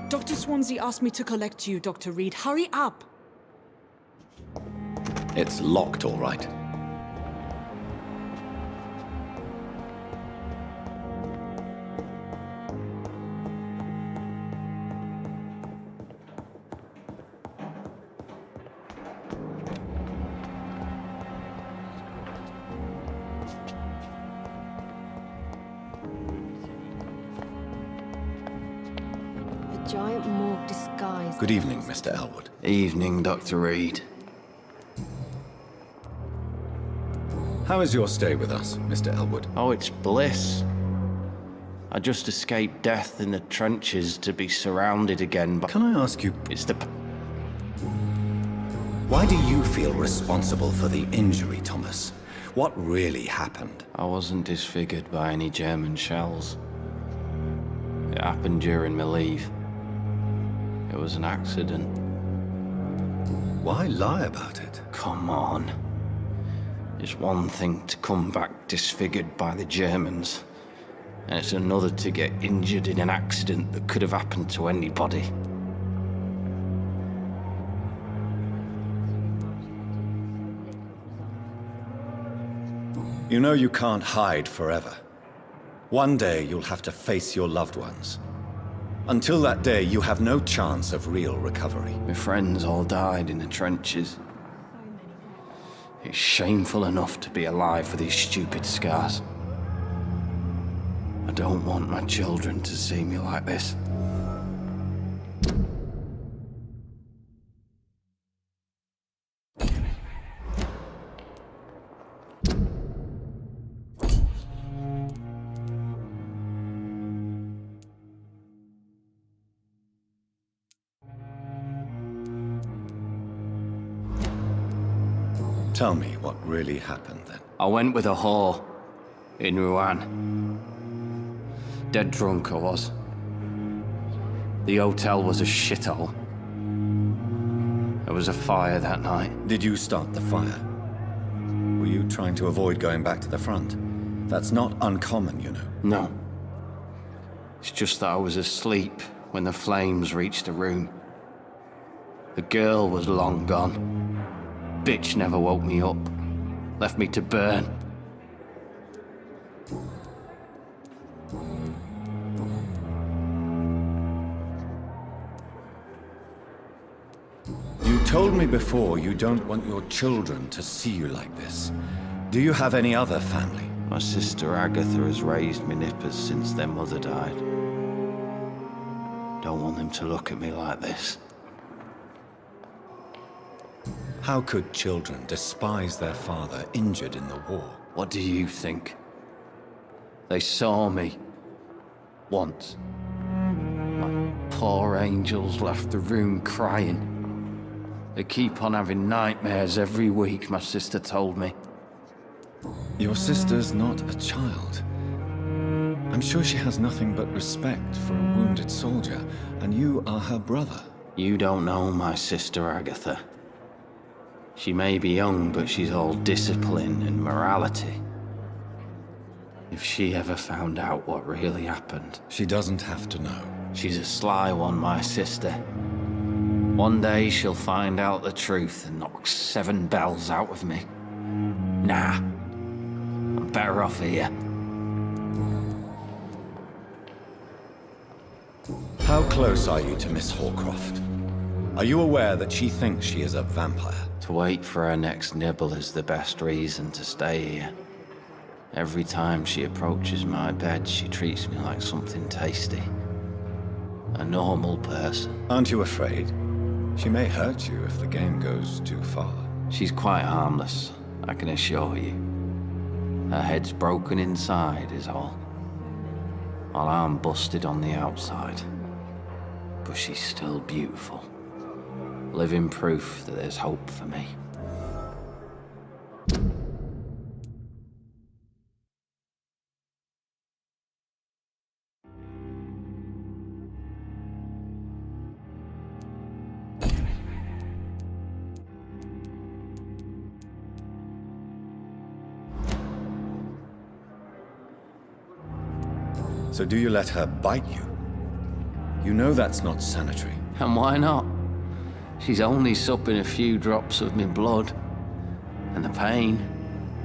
Dr. Swansea asked me to collect you, Dr. Reid. Hurry up! It's locked, all right. Giant morgue disguised. Good evening, Mr. Elwood. Evening, Dr. Reid. How is your stay with us, Mr. Elwood? Oh, it's bliss. I just escaped death in the trenches to be surrounded again by... Can I ask you, It's the... why do you feel responsible for the injury, Thomas? What really happened? I wasn't disfigured by any German shells. It happened during my leave. It was an accident. Why lie about it? Come on. It's one thing to come back disfigured by the Germans, and it's another to get injured in an accident that could have happened to anybody. You know you can't hide forever. One day you'll have to face your loved ones. Until that day, you have no chance of real recovery. My friends all died in the trenches. It's shameful enough to be alive with these stupid scars. I don't want my children to see me like this. Tell me what really happened then. I went with a whore in Rouen. Dead drunk I was. The hotel was a shithole. There was a fire that night. Did you start the fire? Were you trying to avoid going back to the front? That's not uncommon, you know. No. It's just that I was asleep when the flames reached the room. The girl was long gone. Bitch never woke me up. Left me to burn. You told me before you don't want your children to see you like this. Do you have any other family? My sister Agatha has raised me nippers since their mother died. Don't want them to look at me like this. How could children despise their father injured in the war? What do you think? They saw me. Once. My poor angels left the room crying. They keep on having nightmares every week, my sister told me. Your sister's not a child. I'm sure she has nothing but respect for a wounded soldier, and you are her brother. You don't know my sister Agatha. She may be young, but she's all discipline and morality. If she ever found out what really happened... She doesn't have to know. She's a sly one, my sister. One day she'll find out the truth and knock 7 bells out of me. Nah. I'm better off here. How close are you to Miss Horcroft? Are you aware that she thinks she is a vampire? To wait for her next nibble is the best reason to stay here. Every time she approaches my bed, she treats me like something tasty. A normal person. Aren't you afraid? She may hurt you if the game goes too far. She's quite harmless, I can assure you. Her head's broken inside is all. While I'm busted on the outside. But she's still beautiful. Living proof that there's hope for me. So do you let her bite you? You know that's not sanitary. And why not? She's only supping a few drops of me blood. And the pain,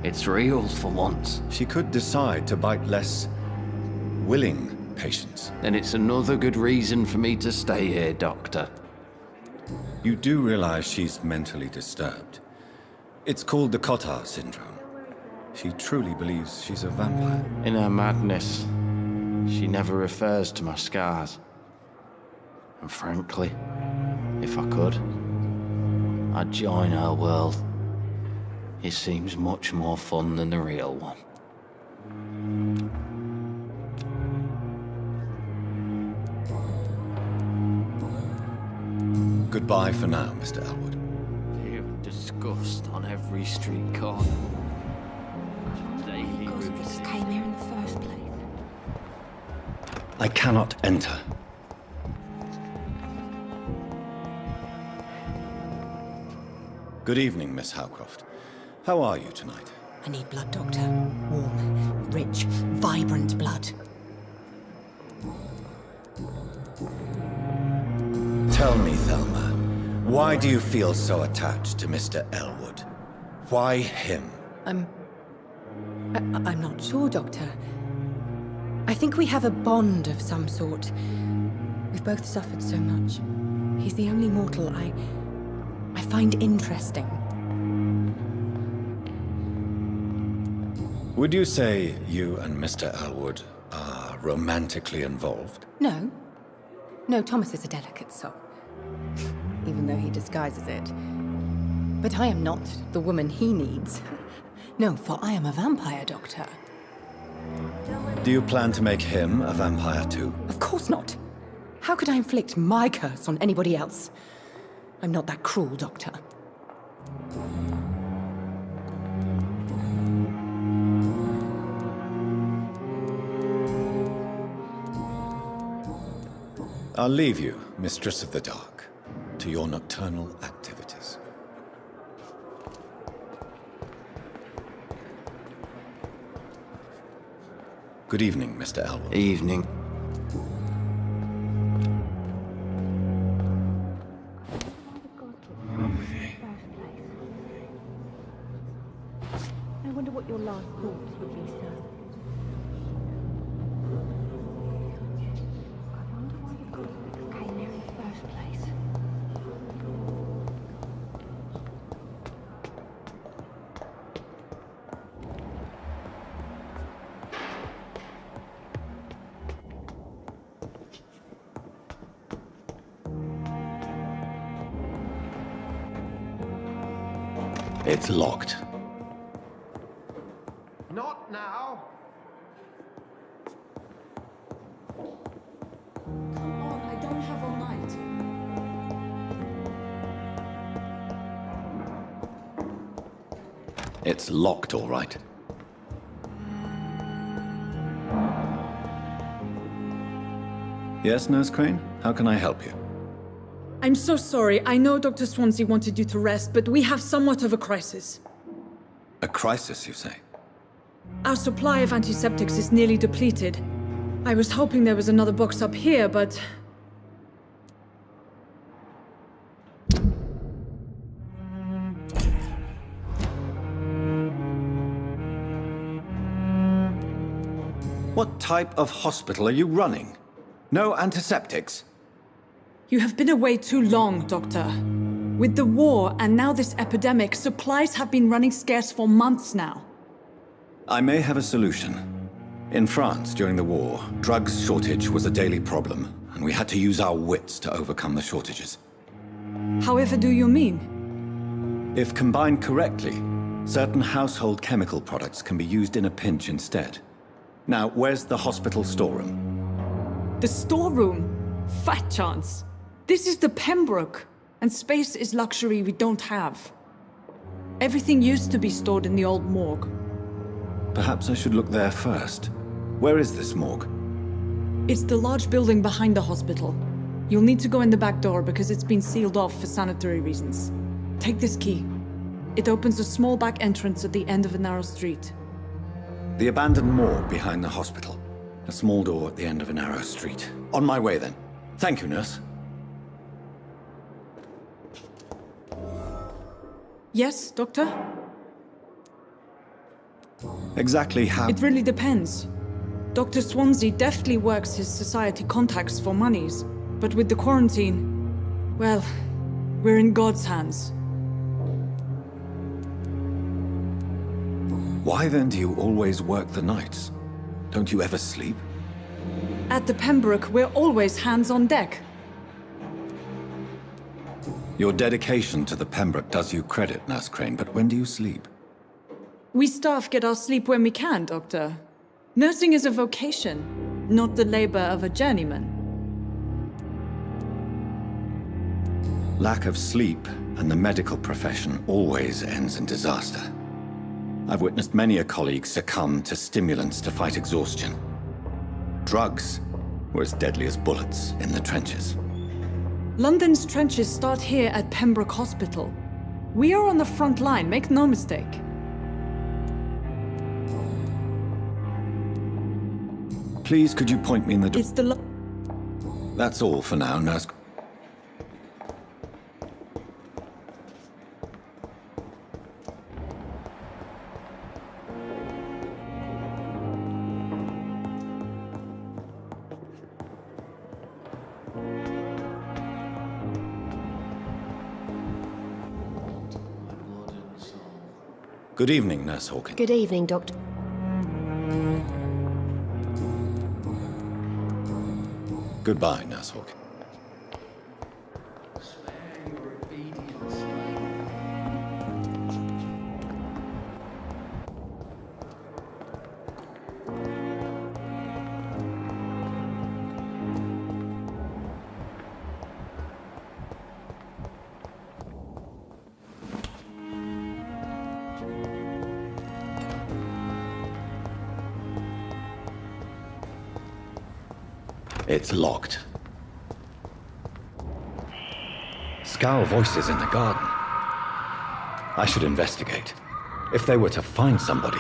it's real for once. She could decide to bite less willing patients. Then it's another good reason for me to stay here, Doctor. You do realize she's mentally disturbed. It's called the Cotard syndrome. She truly believes she's a vampire. In her madness, she never refers to my scars. And frankly, if I could, I'd join her world. It seems much more fun than the real one. Goodbye for now, Mr. Elwood. You disgust on every street corner. Daily Of course, we just came here in the first place. I cannot enter. Good evening, Miss Howcroft. How are you tonight? I need blood, Doctor. Warm, rich, vibrant blood. Tell me, Thelma, why do you feel so attached to Mr. Elwood? Why him? I'm not sure, Doctor. I think we have a bond of some sort. We've both suffered so much. He's the only mortal I find interesting. Would you say you and Mr. Elwood are romantically involved? No. No, Thomas is a delicate soul. Even though he disguises it. But I am not the woman he needs. No, for I am a vampire, Doctor. Do you plan to make him a vampire too? Of course not. How could I inflict my curse on anybody else? I'm not that cruel, Doctor. I'll leave you, Mistress of the Dark, to your nocturnal activities. Good evening, Mr. Elwood. Evening. I wonder what your last thoughts would be, sir. I wonder why the Gothics came here in the first place. It's locked. Not now. Come on, I don't have all night. It's locked, all right. Yes, Nurse Crane? How can I help you? I'm so sorry. I know Dr. Swansea wanted you to rest, but we have somewhat of a crisis. A crisis, you say? Our supply of antiseptics is nearly depleted. I was hoping there was another box up here, but... What type of hospital are you running? No antiseptics? You have been away too long, Doctor. With the war and now this epidemic, supplies have been running scarce for months now. I may have a solution. In France, during the war, drugs shortage was a daily problem, and we had to use our wits to overcome the shortages. However do you mean? If combined correctly, certain household chemical products can be used in a pinch instead. Now, where's the hospital storeroom? The storeroom? Fat chance. This is the Pembroke, and space is luxury we don't have. Everything used to be stored in the old morgue. Perhaps I should look there first. Where is this morgue? It's the large building behind the hospital. You'll need to go in the back door because it's been sealed off for sanitary reasons. Take this key. It opens a small back entrance at the end of a narrow street. The abandoned morgue behind the hospital. A small door at the end of a narrow street. On my way, then. Thank you, nurse. Yes, Doctor? Exactly how... It really depends. Dr. Swansea deftly works his society contacts for monies, but with the quarantine, well, we're in God's hands. Why then do you always work the nights? Don't you ever sleep? At the Pembroke, we're always hands on deck. Your dedication to the Pembroke does you credit, Nurse Crane, but when do you sleep? We staff get our sleep when we can, Doctor. Nursing is a vocation, not the labor of a journeyman. Lack of sleep and the medical profession always ends in disaster. I've witnessed many a colleague succumb to stimulants to fight exhaustion. Drugs were as deadly as bullets in the trenches. London's trenches start here at Pembroke Hospital. We are on the front line, make no mistake. Please, could you point me in the... It's the That's all for now, Nurse... Good evening, Nurse Hawkins. Good evening, Doctor. Goodbye, Nurse Hawkins. It's locked. Scowl voices in the garden. I should investigate. If they were to find somebody...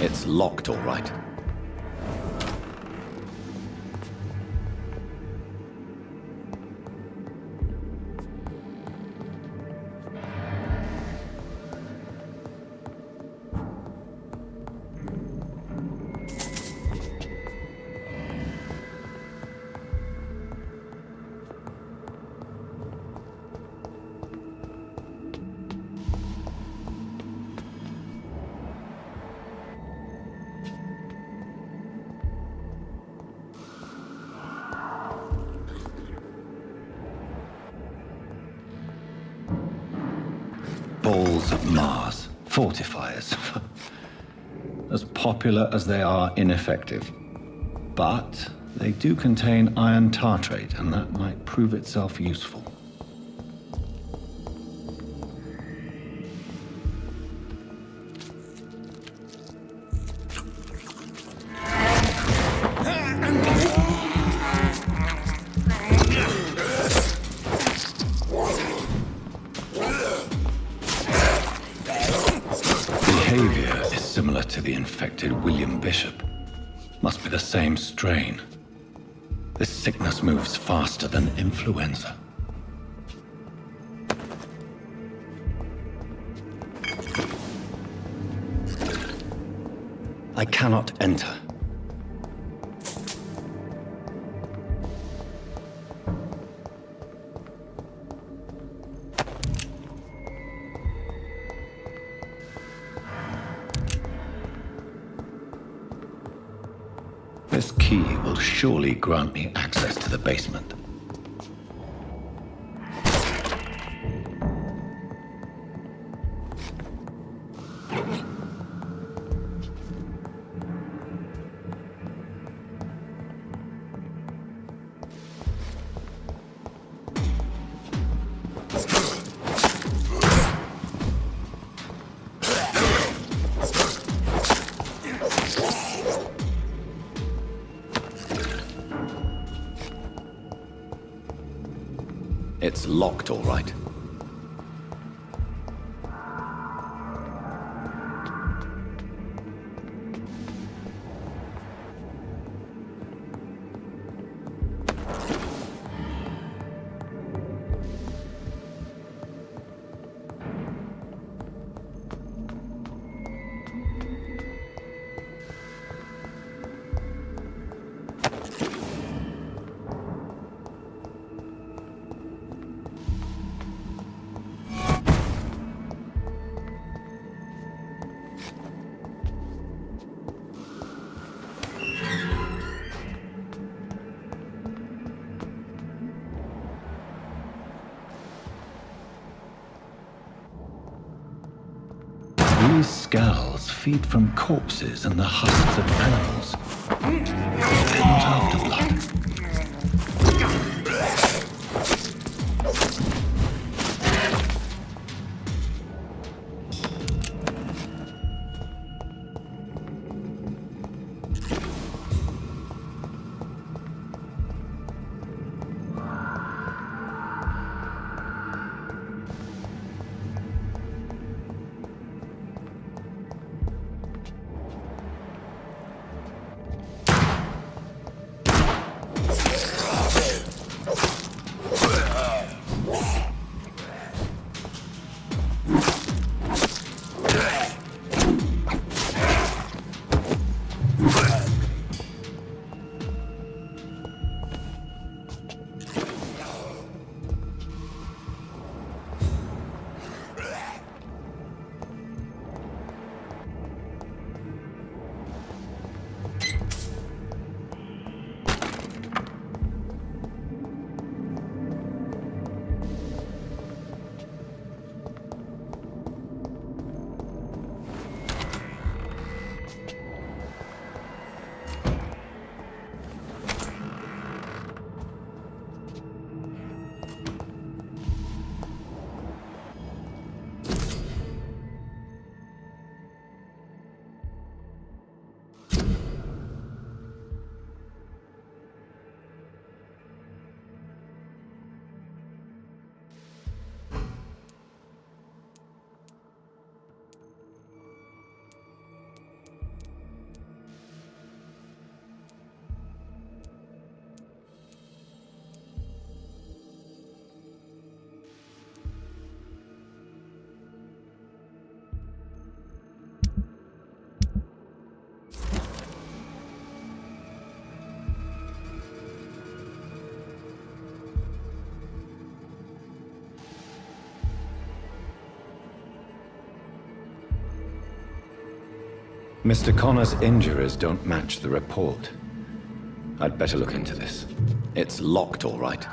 It's locked, all right. Balls of Mars, fortifiers. As popular as they are ineffective. But they do contain iron tartrate, and that might prove itself useful. Behavior is similar to the infected William Bishop. Must be the same strain. This sickness moves faster than influenza. I cannot enter. This key will surely grant me access to the basement. It's locked, all right. These skulls feed from corpses and the husks of animals. They're not after blood. Mr. Connor's injuries don't match the report. I'd better look into this. It's locked, all right.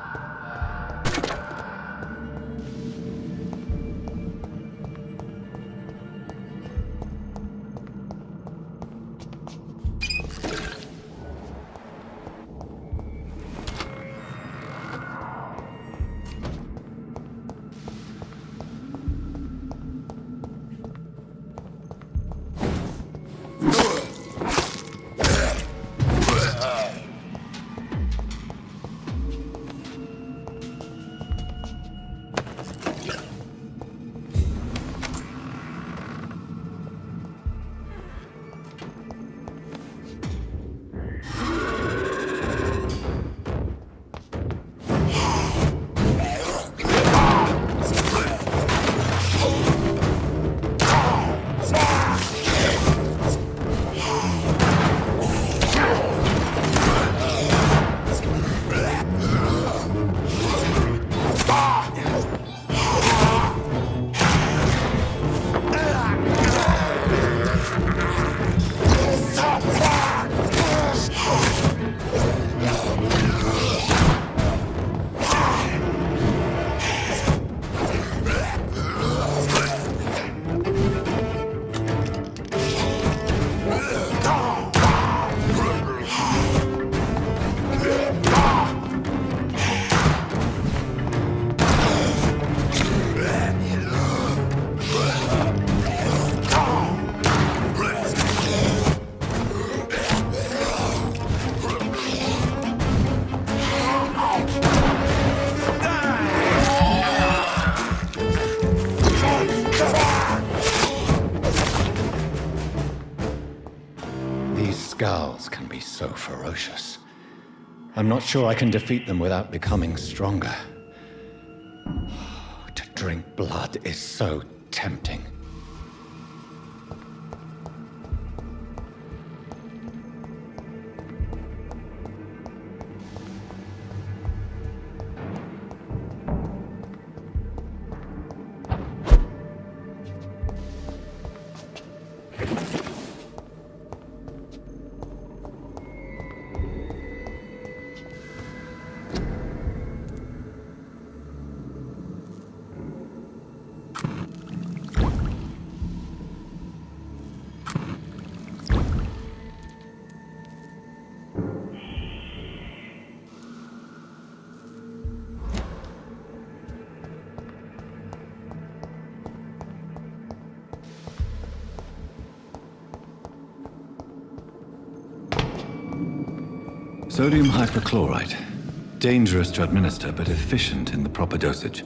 Scowls can be so ferocious. I'm not sure I can defeat them without becoming stronger. To drink blood is so tempting. Sodium hypochlorite. Dangerous to administer, but efficient in the proper dosage.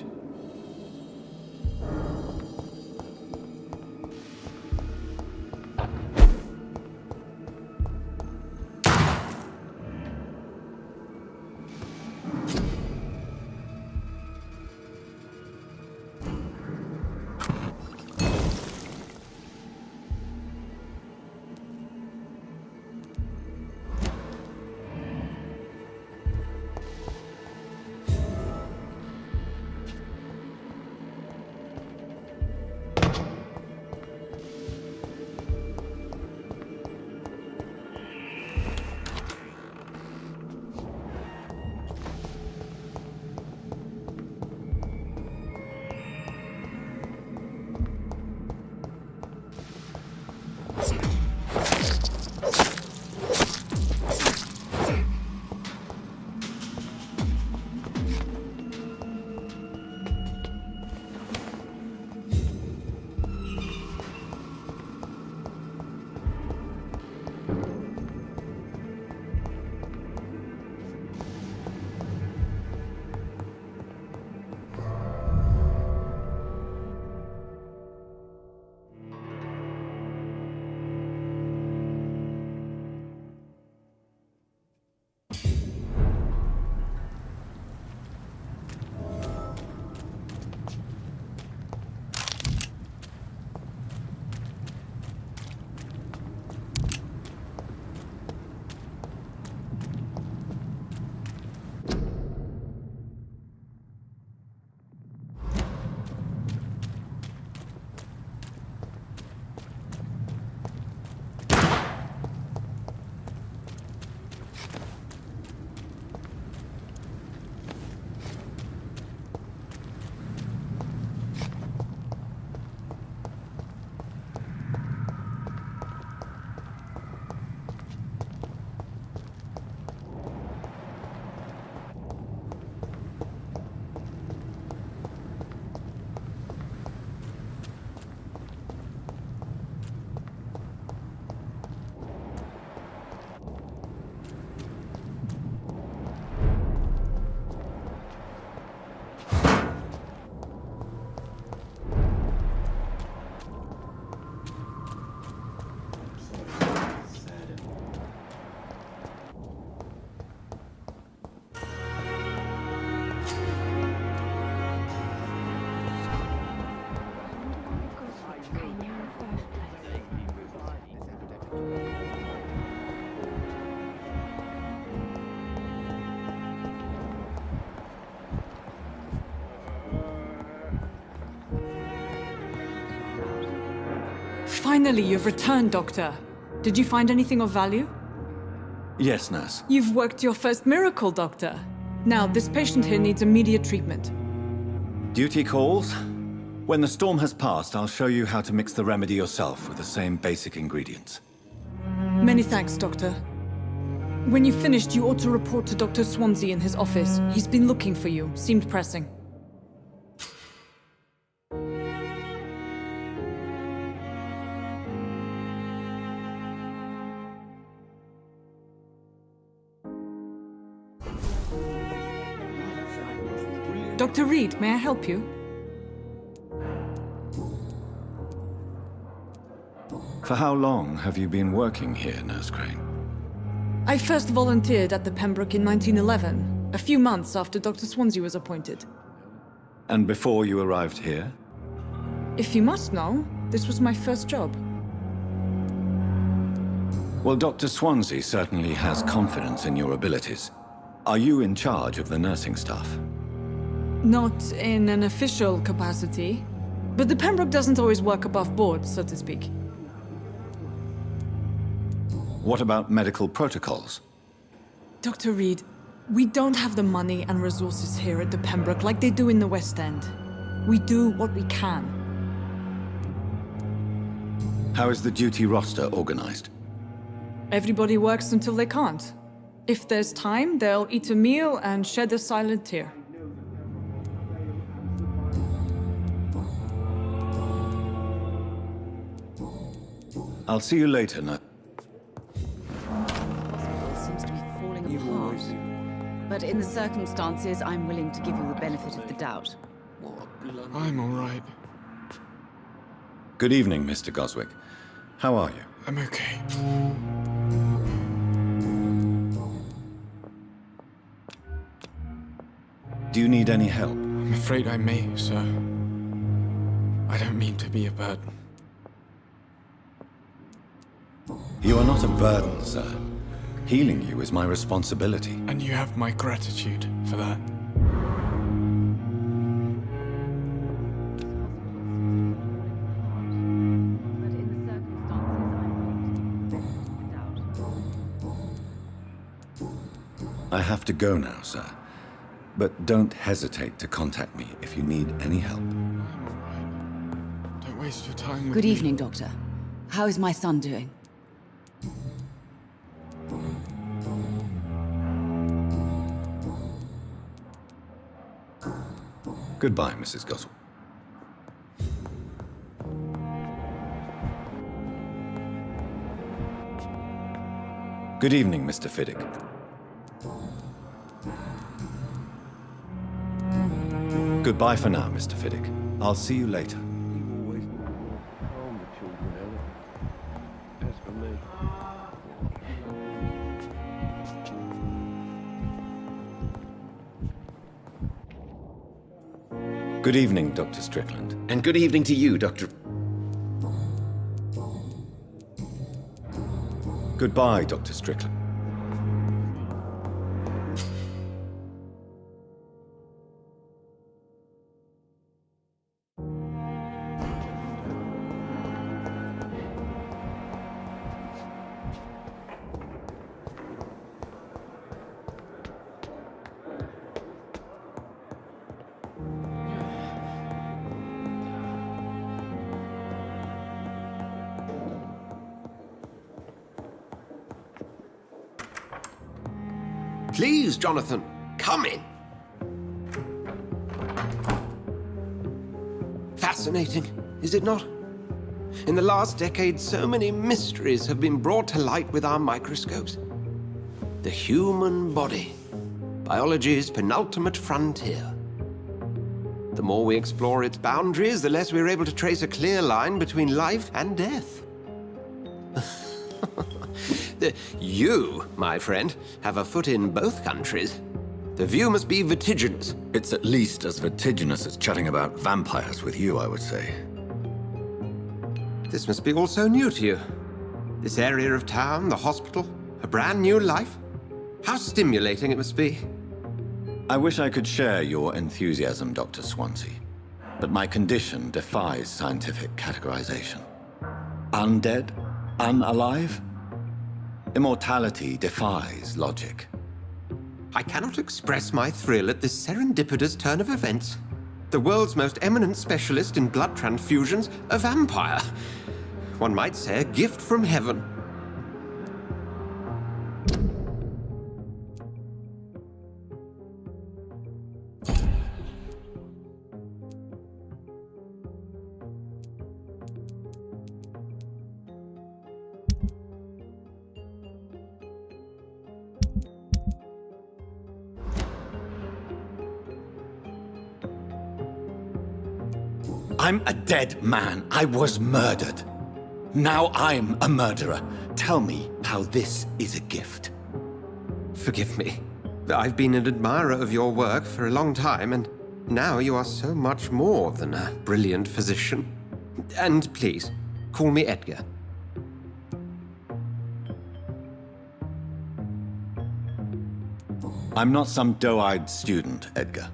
Finally, you've returned, Doctor. Did you find anything of value? Yes, nurse. You've worked your first miracle, Doctor. Now, this patient here needs immediate treatment. Duty calls. When the storm has passed, I'll show you how to mix the remedy yourself with the same basic ingredients. Many thanks, Doctor. When you've finished, you ought to report to Dr. Swansea in his office. He's been looking for you. Seemed pressing. Dr. Reid, may I help you? For how long have you been working here, Nurse Crane? I first volunteered at the Pembroke in 1911, a few months after Dr. Swansea was appointed. And before you arrived here? If you must know, this was my first job. Well, Dr. Swansea certainly has confidence in your abilities. Are you in charge of the nursing staff? Not in an official capacity, but the Pembroke doesn't always work above board, so to speak. What about medical protocols? Dr. Reid, we don't have the money and resources here at the Pembroke like they do in the West End. We do what we can. How is the duty roster organized? Everybody works until they can't. If there's time, they'll eat a meal and shed a silent tear. I'll see you later, Nurse. Seems to be falling apart. But in the circumstances, I'm willing to give you the benefit of the doubt. I'm all right. Good evening, Mr. Goswick. How are you? I'm okay. Do you need any help? I'm afraid I may, sir. I don't mean to be a burden. You are not a burden, sir. Healing you is my responsibility. And you have my gratitude for that. But in the circumstances, I'm willing to give you the benefit of the doubt. I have to go now, sir. But don't hesitate to contact me if you need any help. I'm all right. Don't waste your time with Good me. evening, Doctor. How is my son doing? Goodbye, Mrs. Goswick. Good evening, Mr. Fiddick. Goodbye for now, Mr. Fiddick. I'll see you later. Good evening, Dr. Strickland. And good evening to you, Dr. Goodbye, Dr. Strickland. Please, Jonathan, come in. Fascinating, is it not? In the last decade, so many mysteries have been brought to light with our microscopes. The human body, biology's penultimate frontier. The more we explore its boundaries, the less we're able to trace a clear line between life and death. You, my friend, have a foot in both countries. The view must be vertiginous. It's at least as vertiginous as chatting about vampires with you, I would say. This must be all so new to you. This area of town, the hospital, a brand new life. How stimulating it must be. I wish I could share your enthusiasm, Dr. Swansea, but my condition defies scientific categorization. Undead? Unalive? Immortality defies logic. I cannot express my thrill at this serendipitous turn of events. The world's most eminent specialist in blood transfusions, a vampire. One might say a gift from heaven. I'm a dead man. I was murdered. Now I'm a murderer. Tell me how this is a gift. Forgive me. I've been an admirer of your work for a long time, and now you are so much more than a brilliant physician. And please, call me Edgar. I'm not some doe-eyed student, Edgar.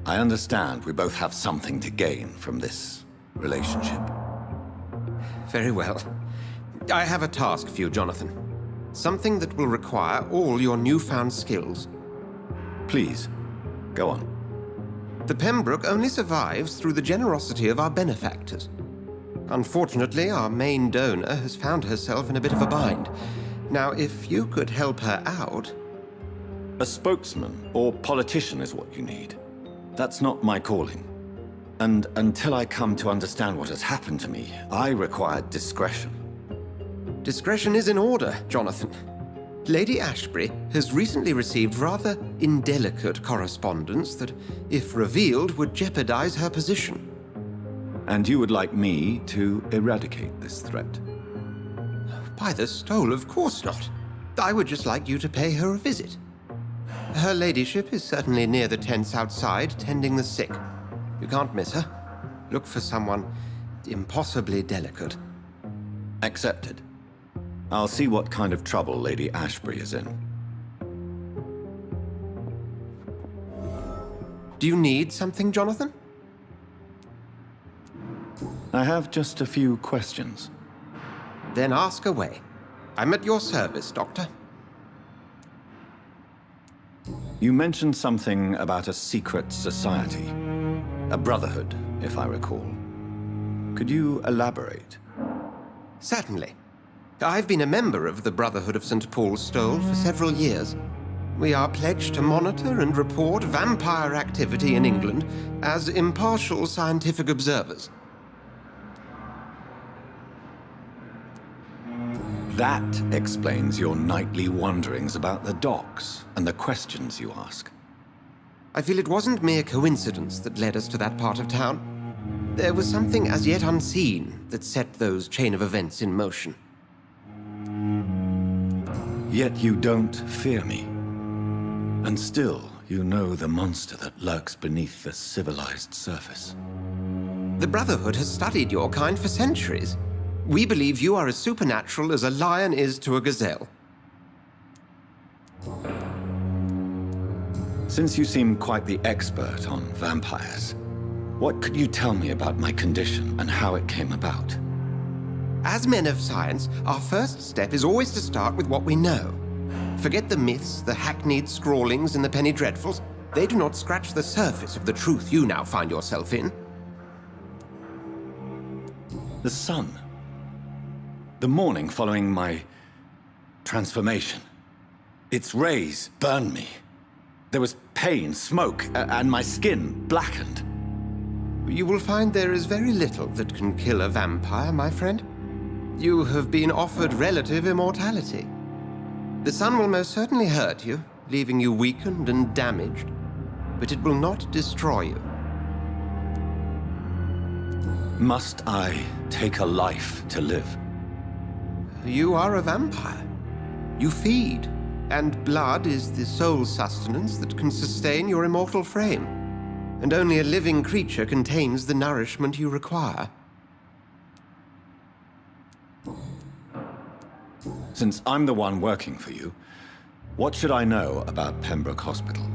I understand we both have something to gain from this relationship. Very well. I have a task for you, Jonathan. Something that will require all your newfound skills. Please, go on. The Pembroke only survives through the generosity of our benefactors. Unfortunately, our main donor has found herself in a bit of a bind. Now, if you could help her out... A spokesman or politician is what you need. That's not my calling. And until I come to understand what has happened to me, I require discretion. Discretion is in order, Jonathan. Lady Ashbury has recently received rather indelicate correspondence that, if revealed, would jeopardize her position. And you would like me to eradicate this threat? By the stole, of course not. I would just like you to pay her a visit. Her ladyship is certainly near the tents outside, tending the sick. You can't miss her. Look for someone impossibly delicate. Accepted. I'll see what kind of trouble Lady Ashbury is in. Do you need something, Jonathan? I have just a few questions. Then ask away. I'm at your service, Doctor. You mentioned something about a secret society. A brotherhood, if I recall. Could you elaborate? Certainly. I've been a member of the Brotherhood of St. Paul's Stole for several years. We are pledged to monitor and report vampire activity in England as impartial scientific observers. That explains your nightly wanderings about the docks and the questions you ask. I feel it wasn't mere coincidence that led us to that part of town. There was something as yet unseen that set those chain of events in motion. Yet you don't fear me. And still, you know the monster that lurks beneath the civilized surface. The Brotherhood has studied your kind for centuries. We believe you are as supernatural as a lion is to a gazelle. Since you seem quite the expert on vampires, what could you tell me about my condition and how it came about? As men of science, our first step is always to start with what we know. Forget the myths, the hackneyed scrawlings in the penny dreadfuls. They do not scratch the surface of the truth you now find yourself in. The sun. The morning following my transformation. Its rays burned me. There was pain, smoke, and my skin blackened. You will find there is very little that can kill a vampire, my friend. You have been offered relative immortality. The sun will most certainly hurt you, leaving you weakened and damaged, but it will not destroy you. Must I take a life to live? You are a vampire. You feed, and blood is the sole sustenance that can sustain your immortal frame. And only a living creature contains the nourishment you require. Since I'm the one working for you, what should I know about Pembroke Hospital?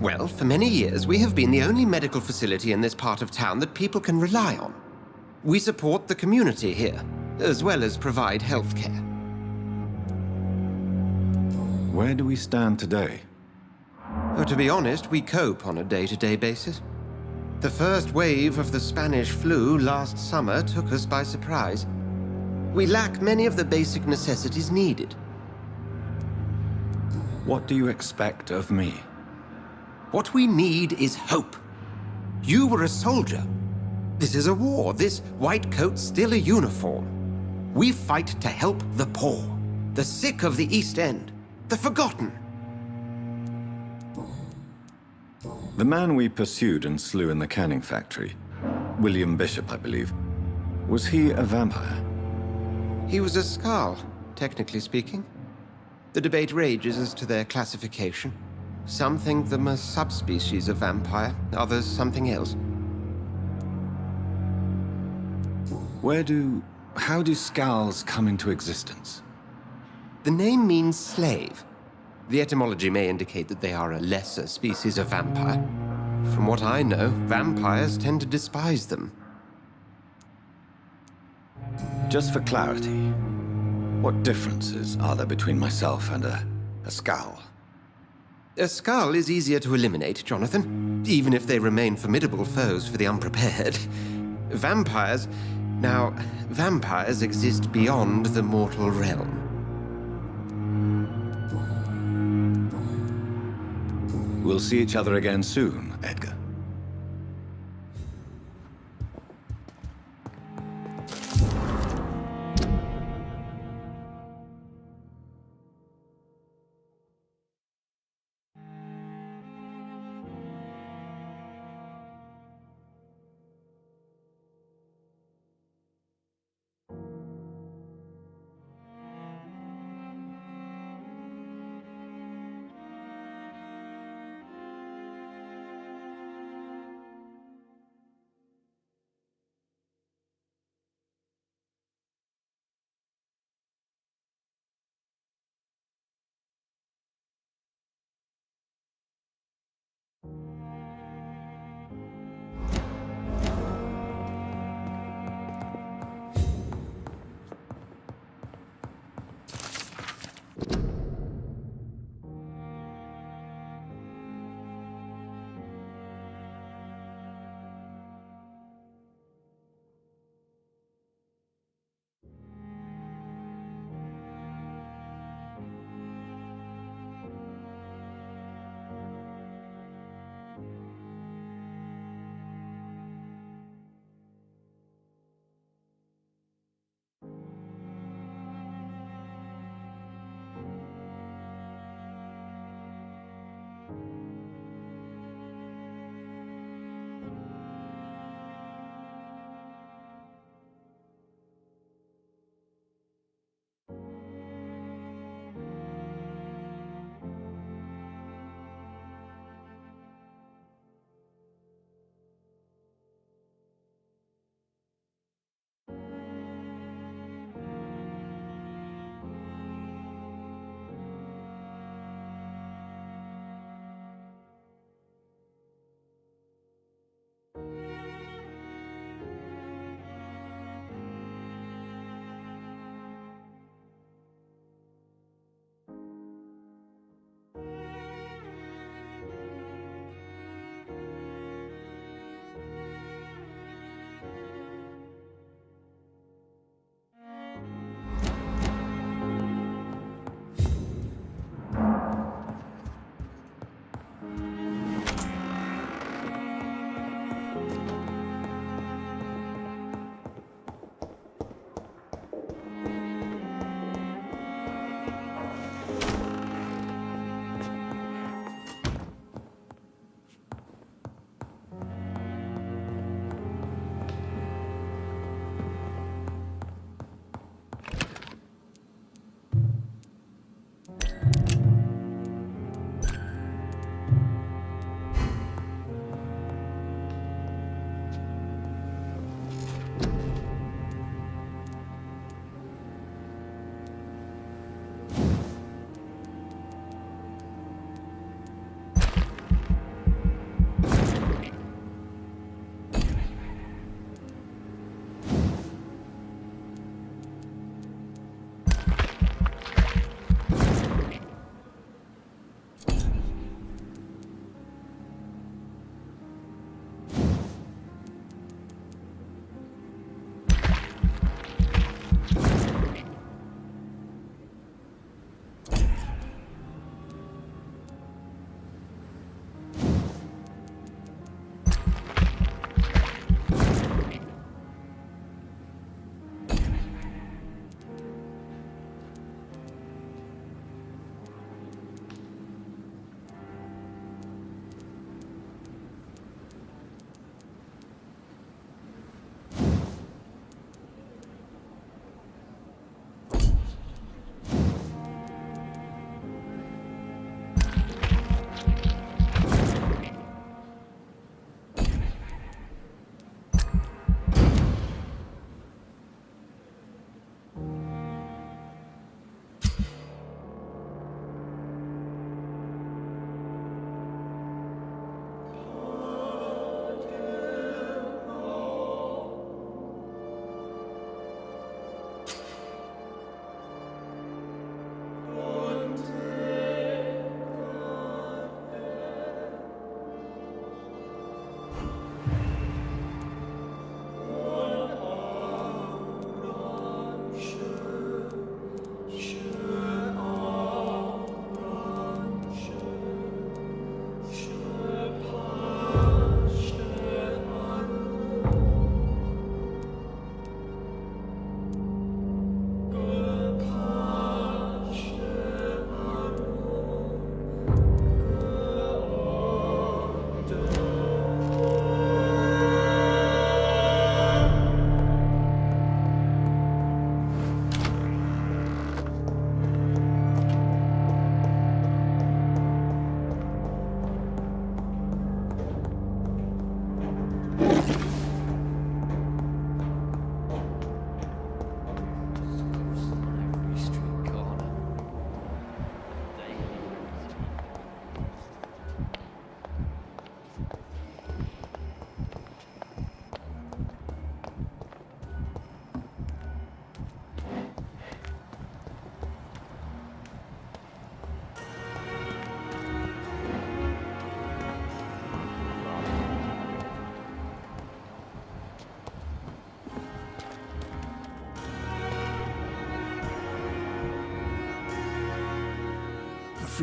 Well, for many years, we have been the only medical facility in this part of town that people can rely on. We support the community here, as well as provide healthcare. Where do we stand today? Oh, to be honest, we cope on a day-to-day basis. The first wave of the Spanish flu last summer took us by surprise. We lack many of the basic necessities needed. What do you expect of me? What we need is hope. You were a soldier. This is a war. This white coat's still a uniform. We fight to help the poor, the sick of the East End, the forgotten. The man we pursued and slew in the canning factory, William Bishop, I believe, was he a vampire? He was a Skald, technically speaking. The debate rages as to their classification. Some think them a subspecies of vampire, others something else. How do Skulls come into existence? The name means slave. The etymology may indicate that they are a lesser species of vampire. From what I know, vampires tend to despise them. Just for clarity, what differences are there between myself and a Skull? A Skull is easier to eliminate, Jonathan, even if they remain formidable foes for the unprepared. Vampires... Now, vampires exist beyond the mortal realm. We'll see each other again soon, Edgar.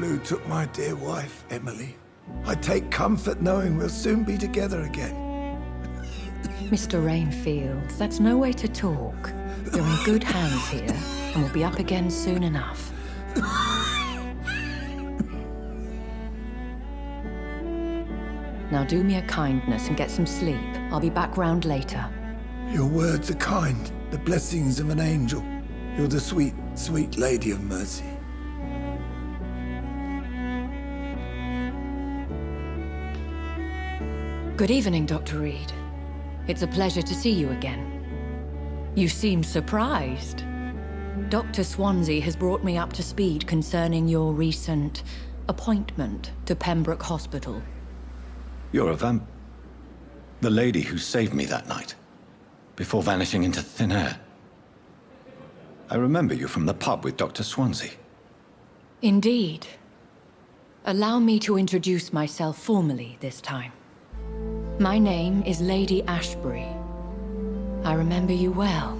flu took my dear wife, Emily. I take comfort knowing we'll soon be together again. Mr. Rainfield, that's no way to talk. You're in good hands here, and we'll be up again soon enough. Now do me a kindness and get some sleep. I'll be back round later. Your words are kind, the blessings of an angel. You're the sweet, sweet Lady of Mercy. Good evening, Dr. Reid. It's a pleasure to see you again. You seem surprised. Dr. Swansea has brought me up to speed concerning your recent appointment to Pembroke Hospital. You're a the lady who saved me that night, before vanishing into thin air. I remember you from the pub with Dr. Swansea. Indeed. Allow me to introduce myself formally this time. My name is Lady Ashbury. I remember you well,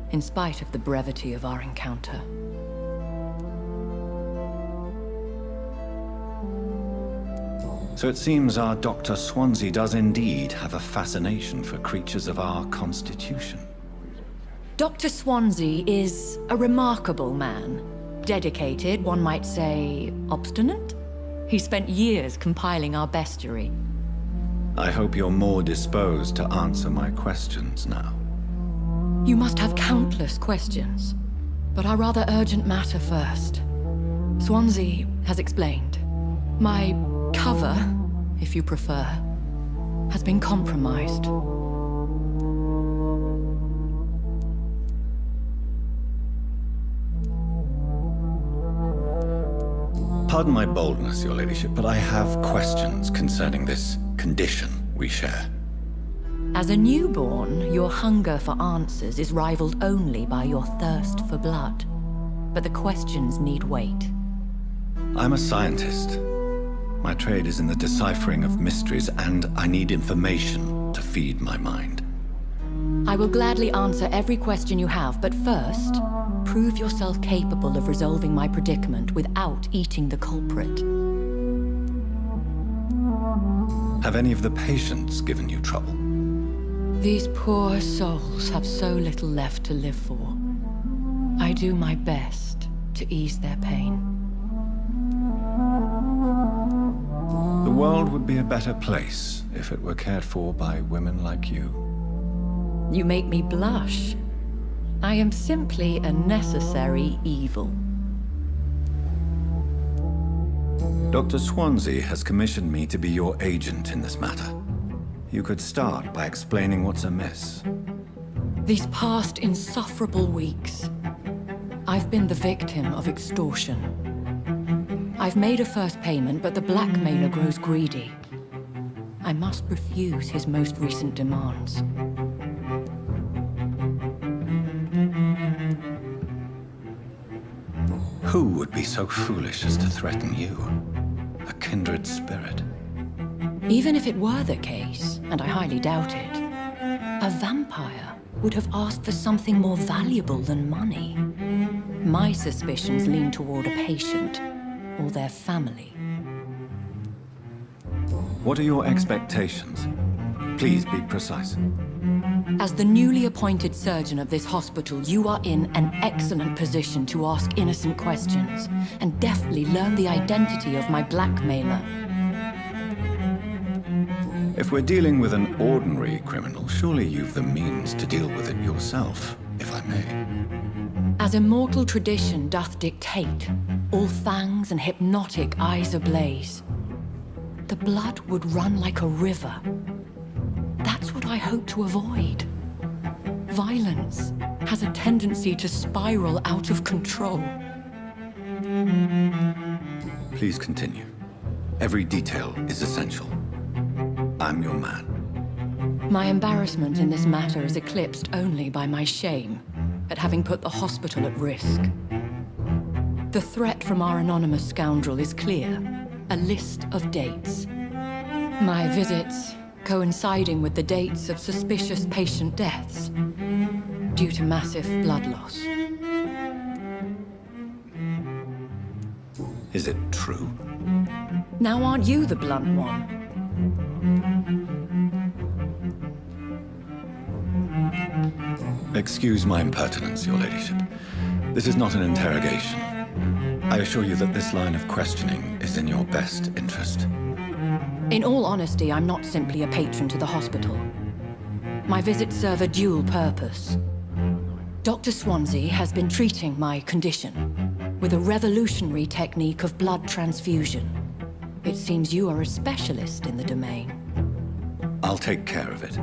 in spite of the brevity of our encounter. So it seems our Dr. Swansea does indeed have a fascination for creatures of our constitution. Dr. Swansea is a remarkable man. Dedicated, one might say, obstinate? He spent years compiling our bestiary. I hope you're more disposed to answer my questions now. You must have countless questions, but our rather urgent matter first. Swansea has explained. My cover, if you prefer, has been compromised. Pardon my boldness, Your Ladyship, but I have questions concerning this condition we share. As a newborn, your hunger for answers is rivaled only by your thirst for blood. But the questions need wait. I'm a scientist. My trade is in the deciphering of mysteries, and I need information to feed my mind. I will gladly answer every question you have, but first, prove yourself capable of resolving my predicament without eating the culprit. Have any of the patients given you trouble? These poor souls have so little left to live for. I do my best to ease their pain. The world would be a better place if it were cared for by women like you. You make me blush. I am simply a necessary evil. Dr. Swansea has commissioned me to be your agent in this matter. You could start by explaining what's amiss. These past insufferable weeks, I've been the victim of extortion. I've made a first payment, but the blackmailer grows greedy. I must refuse his most recent demands. Who would be so foolish as to threaten you? A kindred spirit. Even if it were the case, and I highly doubt it, a vampire would have asked for something more valuable than money. My suspicions lean toward a patient or their family. What are your expectations? Please be precise. As the newly appointed surgeon of this hospital, you are in an excellent position to ask innocent questions and deftly learn the identity of my blackmailer. If we're dealing with an ordinary criminal, surely you've the means to deal with it yourself, if I may. As immortal tradition doth dictate, all fangs and hypnotic eyes ablaze, the blood would run like a river. That's what I hope to avoid. Violence has a tendency to spiral out of control. Please continue. Every detail is essential. I'm your man. My embarrassment in this matter is eclipsed only by my shame at having put the hospital at risk. The threat from our anonymous scoundrel is clear. A list of dates. My visits coinciding with the dates of suspicious patient deaths due to massive blood loss. Is it true? Now aren't you the blunt one? Excuse my impertinence, Your Ladyship. This is not an interrogation. I assure you that this line of questioning is in your best interest. In all honesty, I'm not simply a patron to the hospital. My visits serve a dual purpose. Dr. Swansea has been treating my condition with a revolutionary technique of blood transfusion. It seems you are a specialist in the domain. I'll take care of it.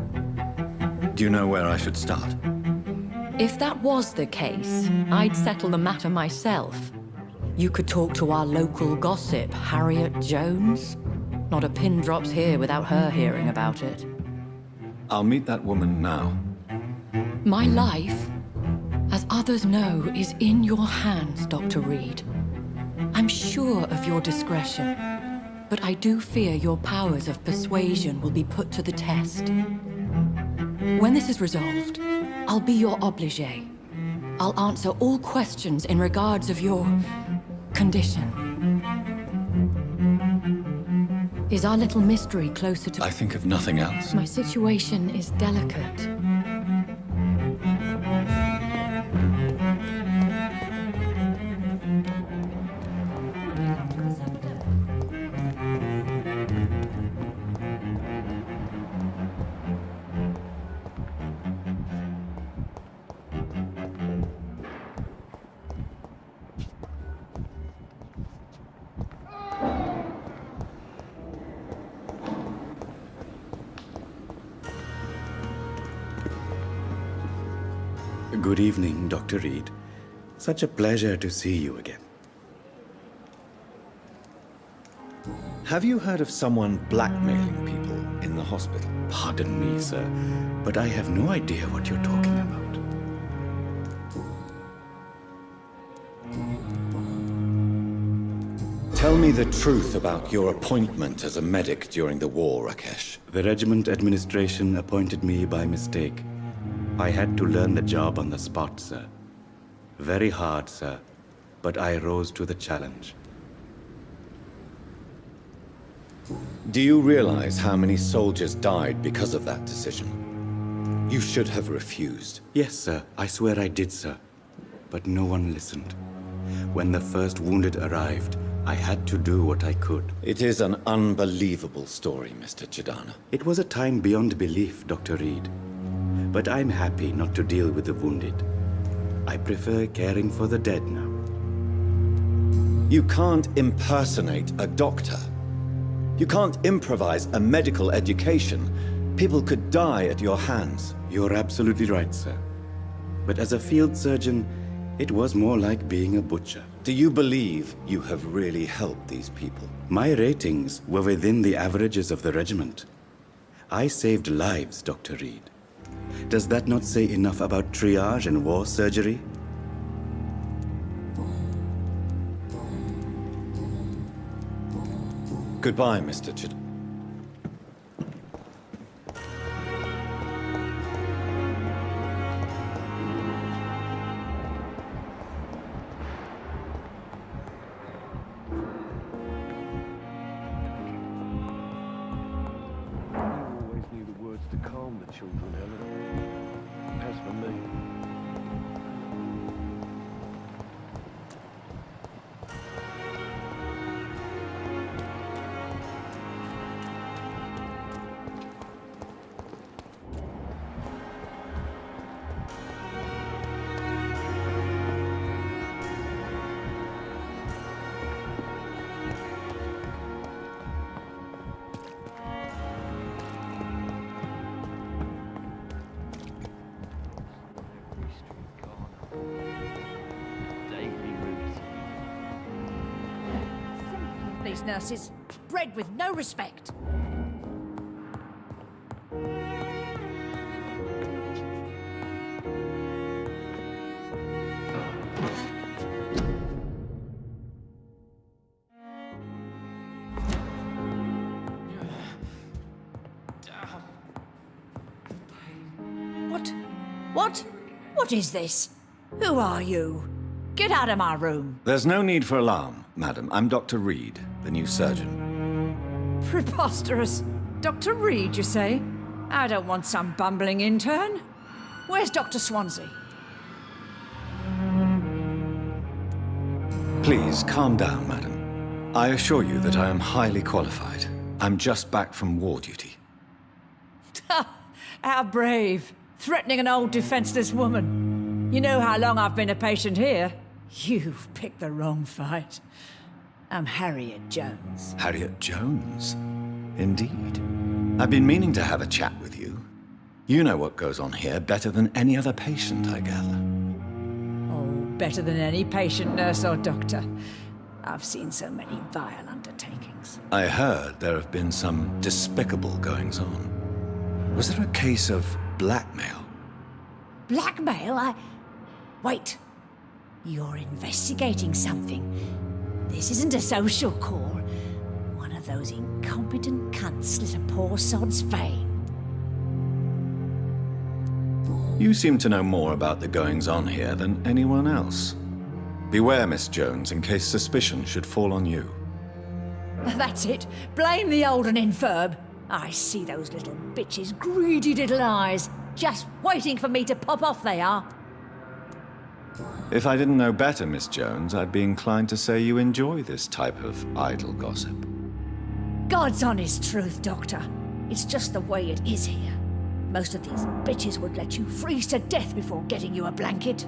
Do you know where I should start? If that was the case, I'd settle the matter myself. You could talk to our local gossip, Harriet Jones. Not a pin drops here without her hearing about it. I'll meet that woman now. My life, as others know, is in your hands, Dr. Reid. I'm sure of your discretion, but I do fear your powers of persuasion will be put to the test. When this is resolved, I'll be your obligé. I'll answer all questions in regards of your condition. Is our little mystery closer to... I think of nothing else. My situation is delicate. Good evening, Dr. Reid. Such a pleasure to see you again. Have you heard of someone blackmailing people in the hospital? Pardon me, sir, but I have no idea what you're talking about. Tell me the truth about your appointment as a medic during the war, Rakesh. The regiment administration appointed me by mistake. I had to learn the job on the spot, sir. Very hard, sir, but I rose to the challenge. Do you realize how many soldiers died because of that decision? You should have refused. Yes, sir. I swear I did, sir. But no one listened. When the first wounded arrived, I had to do what I could. It is an unbelievable story, Mr. Chidana. It was a time beyond belief, Dr. Reid. But I'm happy not to deal with the wounded. I prefer caring for the dead now. You can't impersonate a doctor. You can't improvise a medical education. People could die at your hands. You're absolutely right, sir. But as a field surgeon, it was more like being a butcher. Do you believe you have really helped these people? My ratings were within the averages of the regiment. I saved lives, Dr. Reid. Does that not say enough about triage and war surgery? Goodbye, Mr. Chid. Children, Helen. As for me, These nurses, bred with no respect. What? What is this? Who are you? Get out of my room. There's no need for alarm, madam. I'm Dr. Reid, the new surgeon. Preposterous. Dr. Reid, you say? I don't want some bumbling intern. Where's Dr. Swansea? Please, calm down, madam. I assure you that I am highly qualified. I'm just back from war duty. How brave. Threatening an old defenseless woman. You know how long I've been a patient here? You've picked the wrong fight. I'm Harriet Jones. Harriet Jones? Indeed. I've been meaning to have a chat with you. You know what goes on here better than any other patient, I gather. Oh, better than any patient, nurse, or doctor. I've seen so many vile undertakings. I heard there have been some despicable goings-on. Was there a case of blackmail? Blackmail? Wait. You're investigating something. This isn't a social call. One of those incompetent cunts slit a poor sod's vein. You seem to know more about the goings-on here than anyone else. Beware, Miss Jones, in case suspicion should fall on you. That's it. Blame the old and infirm. I see those little bitches' greedy little eyes. Just waiting for me to pop off, they are. If I didn't know better, Miss Jones, I'd be inclined to say you enjoy this type of idle gossip. God's honest truth, Doctor. It's just the way it is here. Most of these bitches would let you freeze to death before getting you a blanket.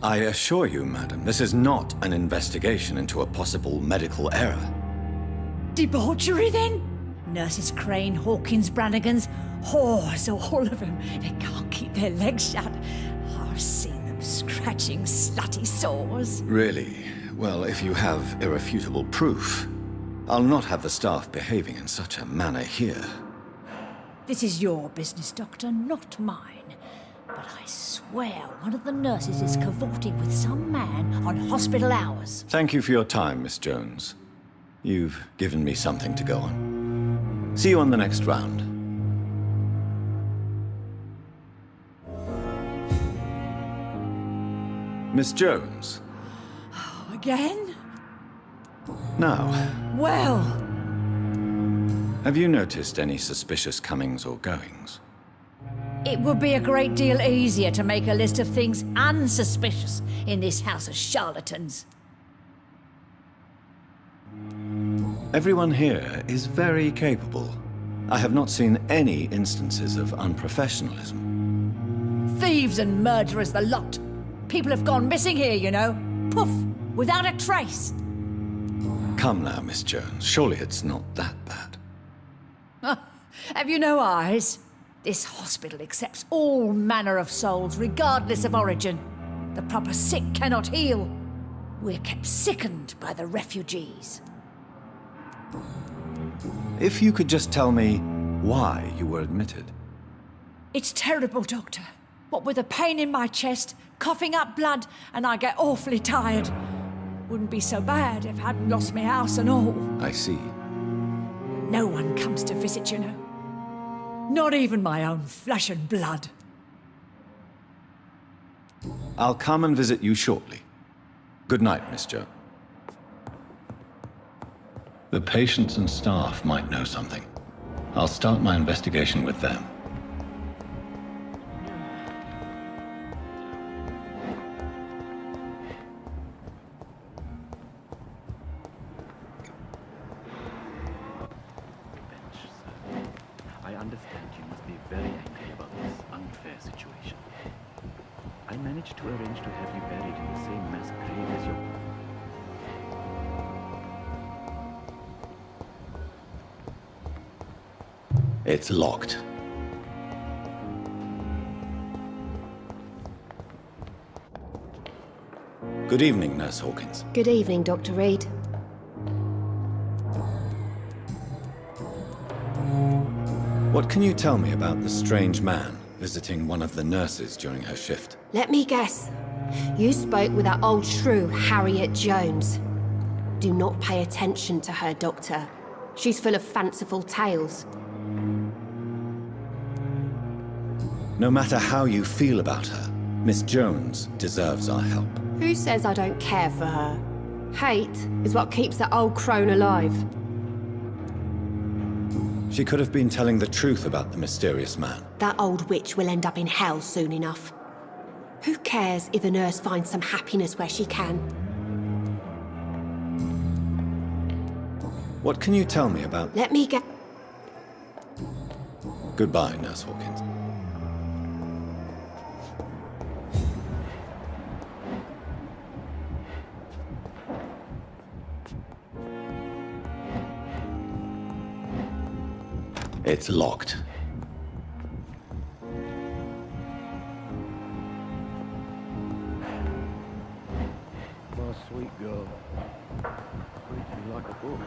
I assure you, madam, this is not an investigation into a possible medical error. Debauchery, then? Nurses Crane, Hawkins, Brannigans, whores, all of them. They can't keep their legs shut. I've seen them scratching slutty sores. Really? Well, if you have irrefutable proof, I'll not have the staff behaving in such a manner here. This is your business, Doctor, not mine. But I swear one of the nurses is cavorting with some man on hospital hours. Thank you for your time, Miss Jones. You've given me something to go on. See you on the next round. Miss Jones. Again? Now, Well, have you noticed any suspicious comings or goings? it would be a great deal easier to make a list of things unsuspicious in this house of charlatans. Everyone here is very capable. I have not seen any instances of unprofessionalism. Thieves and murderers, the lot. People have gone missing here, you know. Poof, without a trace. Come now, Miss Jones. Surely it's not that bad. Have you no eyes? This hospital accepts all manner of souls, regardless of origin. The proper sick cannot heal. We're kept sickened by the refugees. If you could just tell me why you were admitted. It's terrible, Doctor. What with a pain in my chest, coughing up blood, and I get awfully tired. Wouldn't be so bad if I hadn't lost my house and all. I see. No one comes to visit, you know. Not even my own flesh and blood. I'll come and visit you shortly. Good night, Miss Jones. The patients and staff might know something. I'll start my investigation with them. I understand you must be very angry about this unfair situation. I managed to arrange to have you buried in the same mass grave as your... It's locked. Good evening, Nurse Hawkins. Good evening, Dr. Reid. What can you tell me about the strange man visiting one of the nurses during her shift? Let me guess. You spoke with that old shrew, Harriet Jones. Do not pay attention to her, Doctor. She's full of fanciful tales. No matter how you feel about her, Miss Jones deserves our help. Who says I don't care for her? Hate is what keeps that old crone alive. She could have been telling the truth about the mysterious man. That old witch will end up in hell soon enough. Who cares if a nurse finds some happiness where she can? What can you tell me about... Let me get... Goodbye, Nurse Hawkins. It's locked. My sweet girl. Reads me like a book.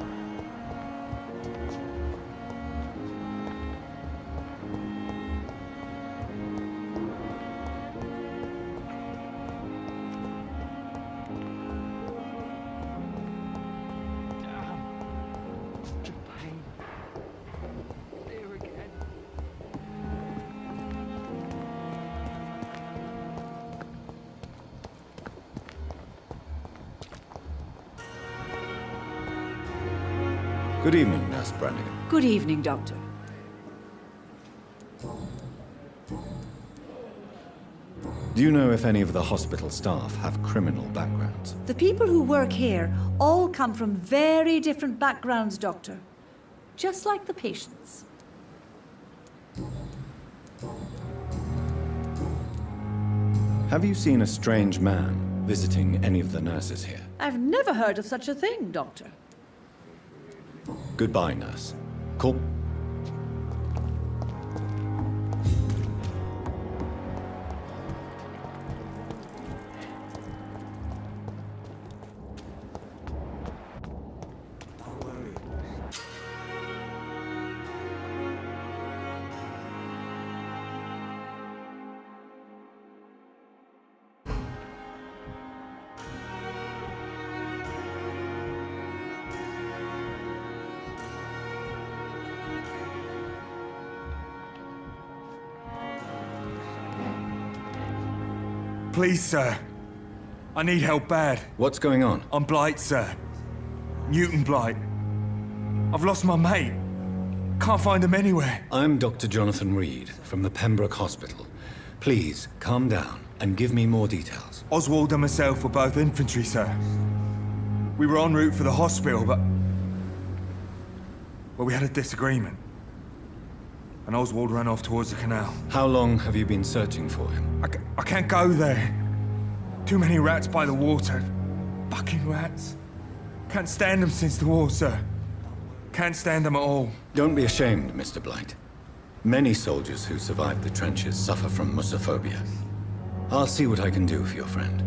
Good evening, Nurse Brannigan. Good evening, Doctor. Do you know if any of the hospital staff have criminal backgrounds? The people who work here all come from very different backgrounds, Doctor. Just like the patients. Have you seen a strange man visiting any of the nurses here? I've never heard of such a thing, Doctor. Goodbye, nurse. Cool. Please, sir. I need help bad. What's going on? I'm Blight, sir. Newton Blight. I've lost my mate. Can't find him anywhere. I'm Dr. Jonathan Reid from the Pembroke Hospital. Please, calm down and give me more details. Oswald and myself were both infantry, sir. We were en route for the hospital, but... well, we had a disagreement. And Oswald ran off towards the canal. How long have you been searching for him? I can't go there. Too many rats by the water. Fucking rats. Can't stand them since the war, sir. Can't stand them at all. Don't be ashamed, Mr. Blight. Many soldiers who survived the trenches suffer from musophobia. I'll see what I can do for your friend.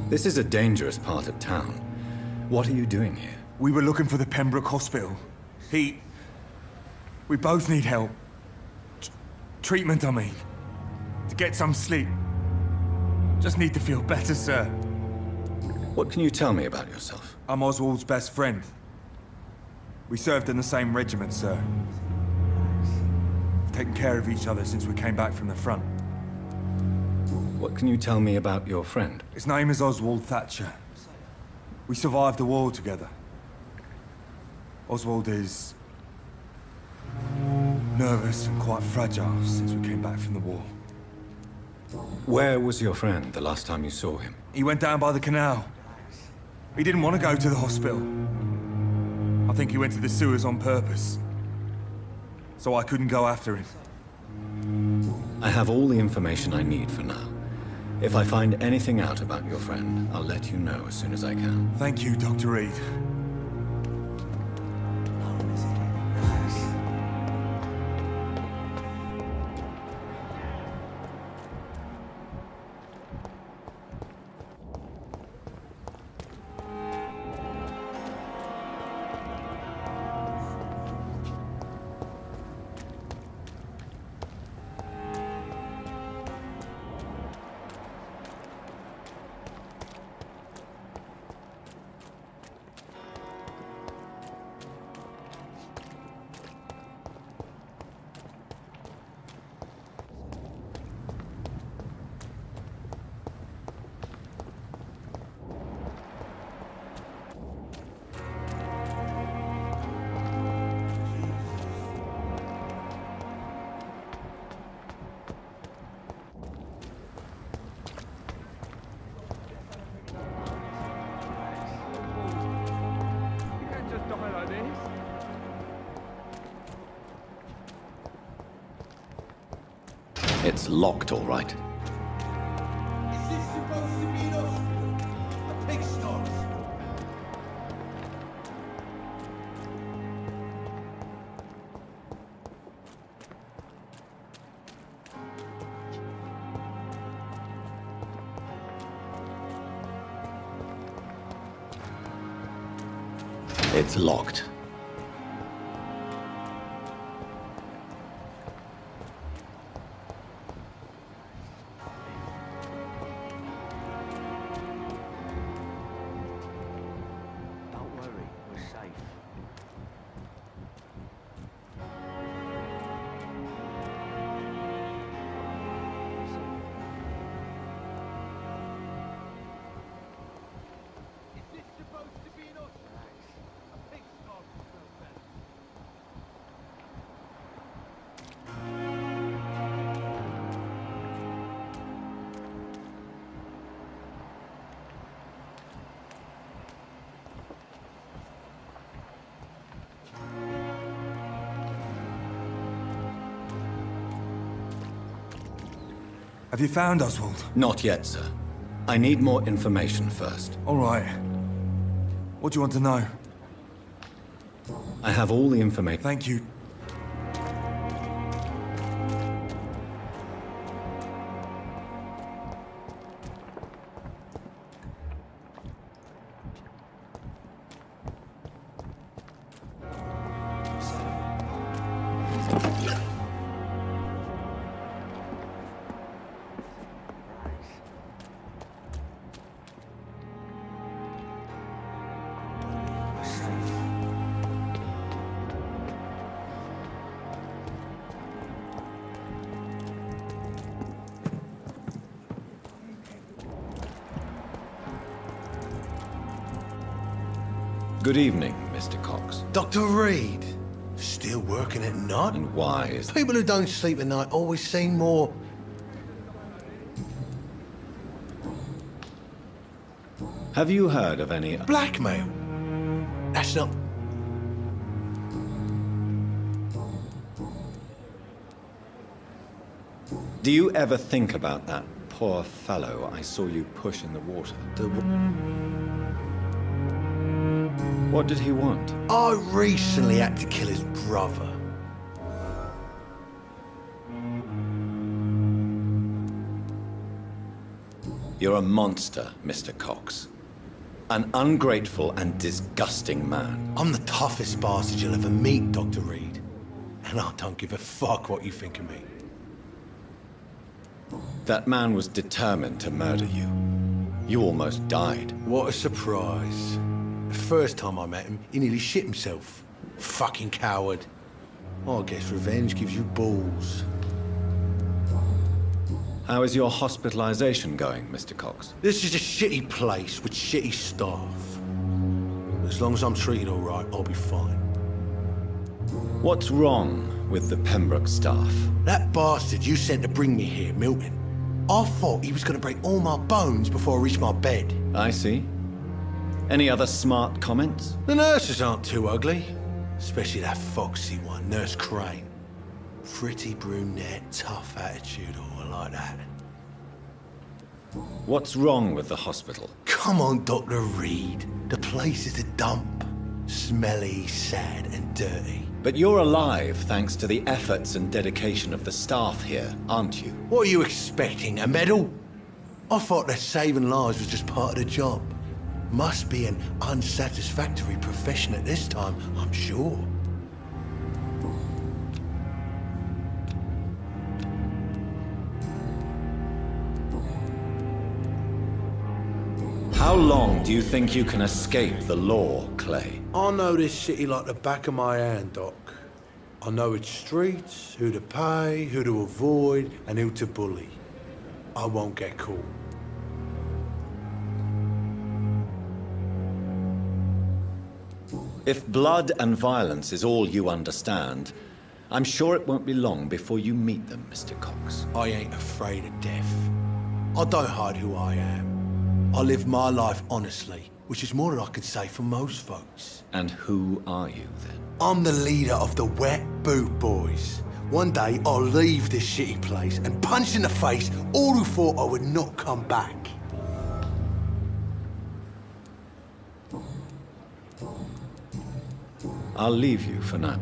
This is a dangerous part of town. What are you doing here? We were looking for the Pembroke Hospital. We both need help. Treatment, I mean. To get some sleep. Just need to feel better, sir. What can you tell me about yourself? I'm Oswald's best friend. We served in the same regiment, sir. Taken care of each other since we came back from the front. What can you tell me about your friend? His name is Oswald Thatcher. We survived the war together. Oswald is... nervous and quite fragile since we came back from the war. Where was your friend the last time you saw him? He went down by the canal. He didn't want to go to the hospital. I think he went to the sewers on purpose. So I couldn't go after him. I have all the information I need for now. If I find anything out about your friend, I'll let you know as soon as I can. Thank you, Dr. Reid. It's locked, all right. Is this supposed to be an hospital? A pigsty? It's locked. Don't worry, we're safe. Is this supposed to be an hospital? A pigsty? Have you found Oswald? Not yet, sir. I need more information first. All right. What do you want to know? I have all the information. Thank you. Good evening, Mr. Cox. Dr. Reid, still working at night? And why is... People who don't sleep at night always seem more... Have you heard of any... blackmail? That's not... Do you ever think about that poor fellow I saw you push in the water? What did he want? I recently had to kill his brother. You're a monster, Mr. Cox. An ungrateful and disgusting man. I'm the toughest bastard you'll ever meet, Dr. Reid. And I don't give a fuck what you think of me. That man was determined to murder you. You almost died. What a surprise. The first time I met him, he nearly shit himself. Fucking coward. I guess revenge gives you balls. How is your hospitalization going, Mr. Cox? This is a shitty place with shitty staff. As long as I'm treated all right, I'll be fine. What's wrong with the Pembroke staff? That bastard you sent to bring me here, Milton. I thought he was going to break all my bones before I reached my bed. I see. Any other smart comments? The nurses aren't too ugly. Especially that foxy one, Nurse Crane. Pretty brunette, tough attitude, all like that. What's wrong with the hospital? Come on, Dr. Reid. The place is a dump. Smelly, sad, and dirty. But you're alive thanks to the efforts and dedication of the staff here, aren't you? What are you expecting, a medal? I thought that saving lives was just part of the job. Must be an unsatisfactory profession at this time, I'm sure. How long do you think you can escape the law, Clay? I know this city like the back of my hand, Doc. I know its streets, who to pay, who to avoid, and who to bully. I won't get caught. If blood and violence is all you understand, I'm sure it won't be long before you meet them, Mr. Cox. I ain't afraid of death. I don't hide who I am. I live my life honestly, which is more than I could say for most folks. And who are you, then? I'm the leader of the Wet Boot Boys. One day I'll leave this shitty place and punch in the face all who thought I would not come back. I'll leave you for now.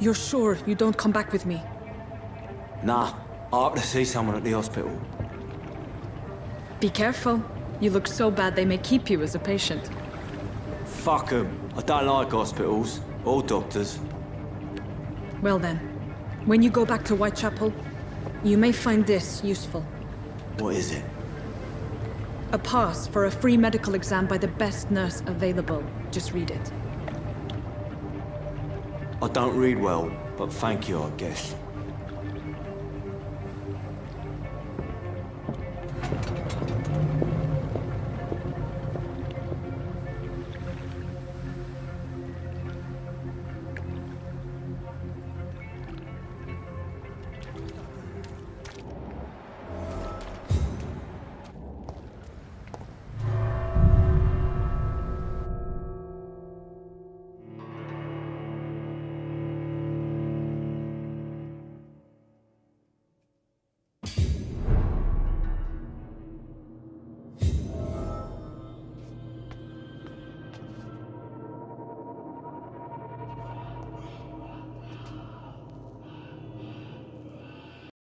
You're sure you don't come back with me? Nah, I have to see someone at the hospital. Be careful. You look so bad they may keep you as a patient. Fuck 'em. I don't like hospitals or doctors. Well then, when you go back to Whitechapel, you may find this useful. What is it? A pass for a free medical exam by the best nurse available. Just read it. I don't read well, but thank you, I guess.